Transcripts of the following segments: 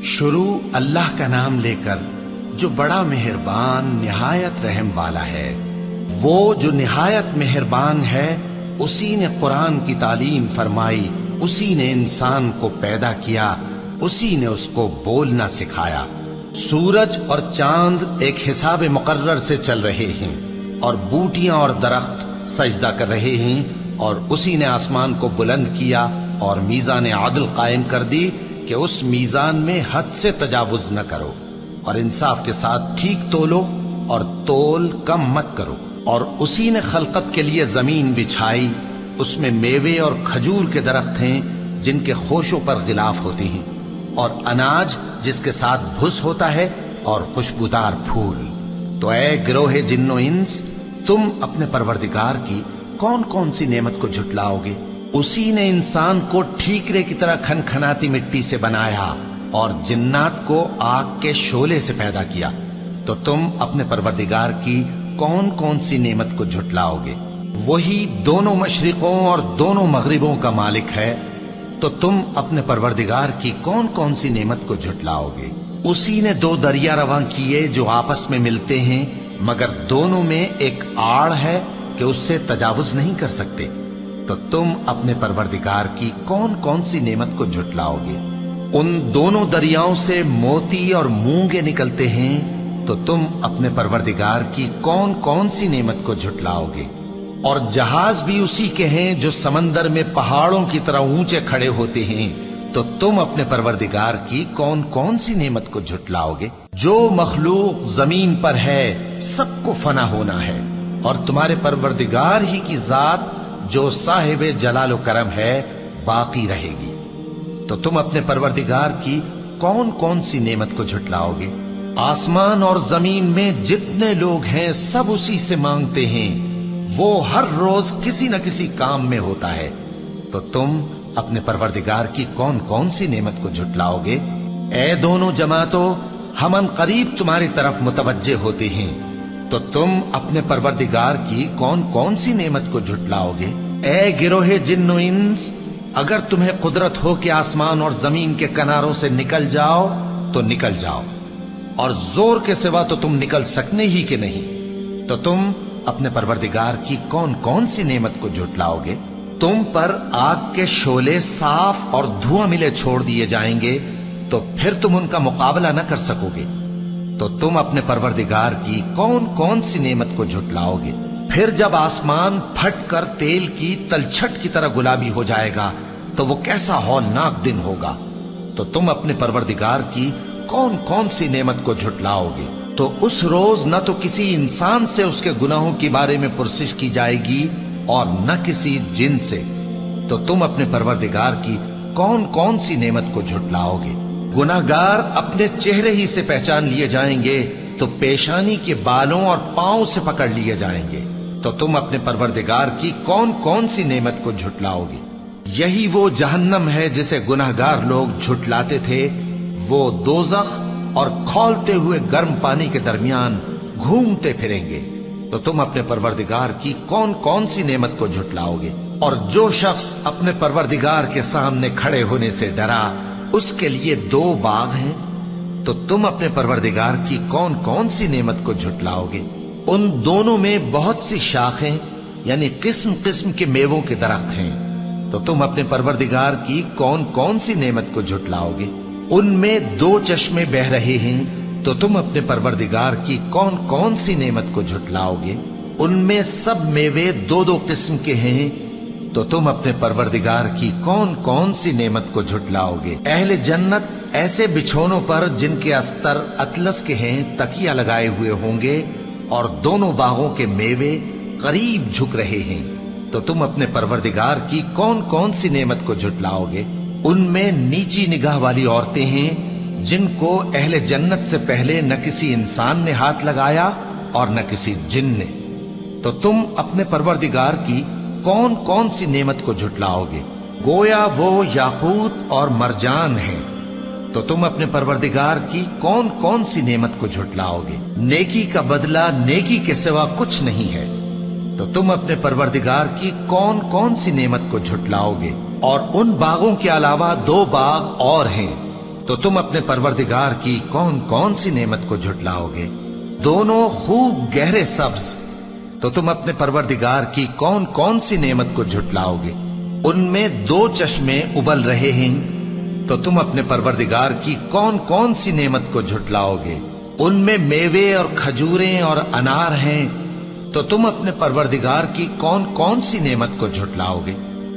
شروع اللہ کا نام لے کر جو بڑا مہربان نہایت رحم والا ہے۔ وہ جو نہایت مہربان ہے اسی نے قرآن کی تعلیم فرمائی، اسی نے انسان کو پیدا کیا، اسی نے اس کو بولنا سکھایا۔ سورج اور چاند ایک حساب مقرر سے چل رہے ہیں اور بوٹیاں اور درخت سجدہ کر رہے ہیں، اور اسی نے آسمان کو بلند کیا اور میزان عدل قائم کر دی کہ اس میزان میں حد سے تجاوز نہ کرو، اور انصاف کے ساتھ ٹھیک تولو اور تول کم مت کرو۔ اور اسی نے خلقت کے لیے زمین بچھائی، اس میں میوے اور کھجور کے درخت ہیں جن کے خوشوں پر غلاف ہوتے ہیں، اور اناج جس کے ساتھ بھس ہوتا ہے، اور خوشبودار پھول۔ تو اے گروہ جن و انس، تم اپنے پروردگار کی کون کون سی نعمت کو جھٹلاؤ گے؟ اسی نے انسان کو ٹھیکرے کی طرح کھنکھناتی مٹی سے بنایا اور جنات کو آگ کے شعلے سے پیدا کیا۔ تو تم اپنے پروردگار کی کون کون سی نعمت کو جھٹلاؤ گے؟ وہی دونوں مشرقوں اور دونوں مغربوں کا مالک ہے، تو تم اپنے پروردگار کی کون کون سی نعمت کو جھٹلاؤ گے؟ اسی نے دو دریا رواں کیے جو آپس میں ملتے ہیں، مگر دونوں میں ایک آڑ ہے کہ اس سے تجاوز نہیں کر سکتے، تو تم اپنے پروردگار کی کون کون سی نعمت کو جھٹلاؤ گے؟ ان دونوں دریاؤں سے موتی اور مونگے نکلتے ہیں، تو تم اپنے پروردگار کی کون کون سی نعمت کو جھٹلاؤ گے؟ اور جہاز بھی اسی کے ہیں جو سمندر میں پہاڑوں کی طرح اونچے کھڑے ہوتے ہیں، تو تم اپنے پروردگار کی کون کون سی نعمت کو جھٹلاؤ گے؟ جو مخلوق زمین پر ہے سب کو فنا ہونا ہے، اور تمہارے پروردگار ہی کی ذات جو صاحب جلال و کرم ہے باقی رہے گی۔ تو تم اپنے پروردگار کی کون کون سی نعمت کو جھٹلاؤ گے؟ آسمان اور زمین میں جتنے لوگ ہیں سب اسی سے مانگتے ہیں، وہ ہر روز کسی نہ کسی کام میں ہوتا ہے، تو تم اپنے پروردگار کی کون کون سی نعمت کو جھٹلاؤ گے؟ اے دونوں جماعتوں، ہم ان قریب تمہاری طرف متوجہ ہوتے ہیں، تو تم اپنے پروردگار کی کون کون سی نعمت کو جھٹلاؤ گے؟ اے گروہ جن و انس، اگر تمہیں قدرت ہو کہ آسمان اور زمین کے کناروں سے نکل جاؤ تو نکل جاؤ، اور زور کے سوا تو تم نکل سکنے ہی کہ نہیں، تو تم اپنے پروردگار کی کون کون سی نعمت کو جھٹلاؤ گے؟ تم پر آگ کے شعلے صاف اور دھواں ملے چھوڑ دیے جائیں گے، تو پھر تم ان کا مقابلہ نہ کر سکو گے، تو تم اپنے پروردگار کی کون کون سی نعمت کو جھٹلاؤ گے؟ پھر جب آسمان پھٹ کر تیل کی تلچھٹ کی طرح گلابی ہو جائے گا تو وہ کیسا ہولناک دن ہوگا، تو تم اپنے پروردگار کی کون کون سی نعمت کو جھٹلاؤ گے؟ تو اس روز نہ تو کسی انسان سے اس کے گناہوں کے بارے میں پرسش کی جائے گی اور نہ کسی جن سے، تو تم اپنے پروردگار کی کون کون سی نعمت کو جھٹلاؤ گے؟ گناہگار اپنے چہرے ہی سے پہچان لیے جائیں گے تو پیشانی کے بالوں اور پاؤں سے پکڑ لیے جائیں گے، تو تم اپنے پروردگار کی کون کون سی نعمت کو جھٹلاؤ گے؟ یہی وہ جہنم ہے جسے گناہگار لوگ جھٹلاتے تھے، وہ دوزخ اور کھولتے ہوئے گرم پانی کے درمیان گھومتے پھریں گے، تو تم اپنے پروردگار کی کون کون سی نعمت کو جھٹلاؤ گے؟ اور جو شخص اپنے پروردگار کے سامنے کھڑے ہونے سے ڈرا، اس کے لیے دو باغ ہیں، تو تم اپنے پروردگار کی کون کون سی نعمت کو جھٹلاؤ گے؟ ان دونوں میں بہت سی شاخیں یعنی قسم قسم کے میووں کے درخت ہیں، تو تم اپنے پروردگار کی کون کون سی نعمت کو جھٹلاؤ گے؟ ان میں دو چشمے بہ رہے ہیں، تو تم اپنے پروردگار کی کون کون سی نعمت کو جھٹلاؤ گے؟ ان میں سب میوے دو دو قسم کے ہیں، تو تم اپنے پروردگار کی کون کون سی نعمت کو جھٹلاؤ گے؟ اہل جنت ایسے بچھونوں پر جن کے استر اطلس کے ہیں تکیہ لگائے ہوئے ہوں گے، اور دونوں باغوں کے میوے قریب جھک رہے ہیں، تو تم اپنے پروردگار کی کون کون سی نعمت کو جھٹلاؤ گے؟ ان میں نیچی نگاہ والی عورتیں ہیں جن کو اہل جنت سے پہلے نہ کسی انسان نے ہاتھ لگایا اور نہ کسی جن نے، تو تم اپنے پروردگار کی کون کون سی نعمت کو جھٹلاؤ گے؟ گویا وہ یاقوت اور مرجان ہیں، تو تم اپنے پروردگار کی کون کون سی نعمت کو جھٹلاؤ گے؟ نیکی کا بدلہ نیکی کے سوا کچھ نہیں ہے، تو تم اپنے پروردگار کی کون کون سی نعمت کو جھٹلاؤ گے؟ اور ان باغوں کے علاوہ دو باغ اور ہیں تو تم اپنے پروردگار کی کون کون سی نعمت کو جھٹلاؤگے؟ دونوں خوب گہرے سبز، تو تم اپنے پروردگار کی کون کون سی نعمت کو جھٹلاؤگے؟ ان میں 2 چشمے ابل رہے ہیں، تو تم اپنے پروردگار کی کون کون سی نعمت کو جھٹلاؤگے؟ ان میں میوے اور کھجوریں اور انار ہیں، تو تم اپنے پروردگار کی کون کون سی نعمت کو جھٹلاؤگے؟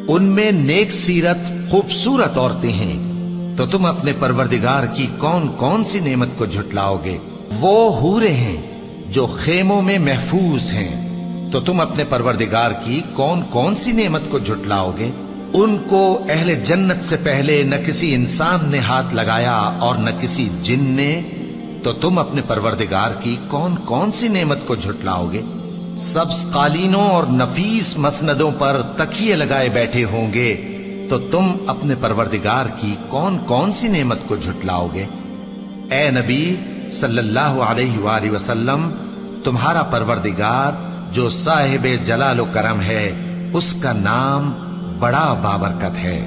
ان میں نیک سیرت خوبصورت عورتیں ہیں، تو تم اپنے پروردگار کی کون کون سی نعمت کو جھٹلاؤگے؟ وہ حوریں ہیں جو خیموں میں محفوظ ہیں، تو تم اپنے پروردگار کی کون کون سی نعمت کو جھٹلاؤگے؟ ان کو اہل جنت سے پہلے نہ کسی انسان نے ہاتھ لگایا اور نہ کسی جن نے، تو تم اپنے پروردگار کی کون کون سی نعمت کو جھٹلاؤگے؟ سبز قالینوں اور نفیس مسندوں پر تکیے لگائے بیٹھے ہوں گے، تو تم اپنے پروردگار کی کون کون سی نعمت کو جھٹلاؤگے؟ اے نبی صلی اللہ علیہ وآلہ وسلم، تمہارا پروردگار جو صاحب جلال و کرم ہے، اس کا نام بڑا بابرکت ہے۔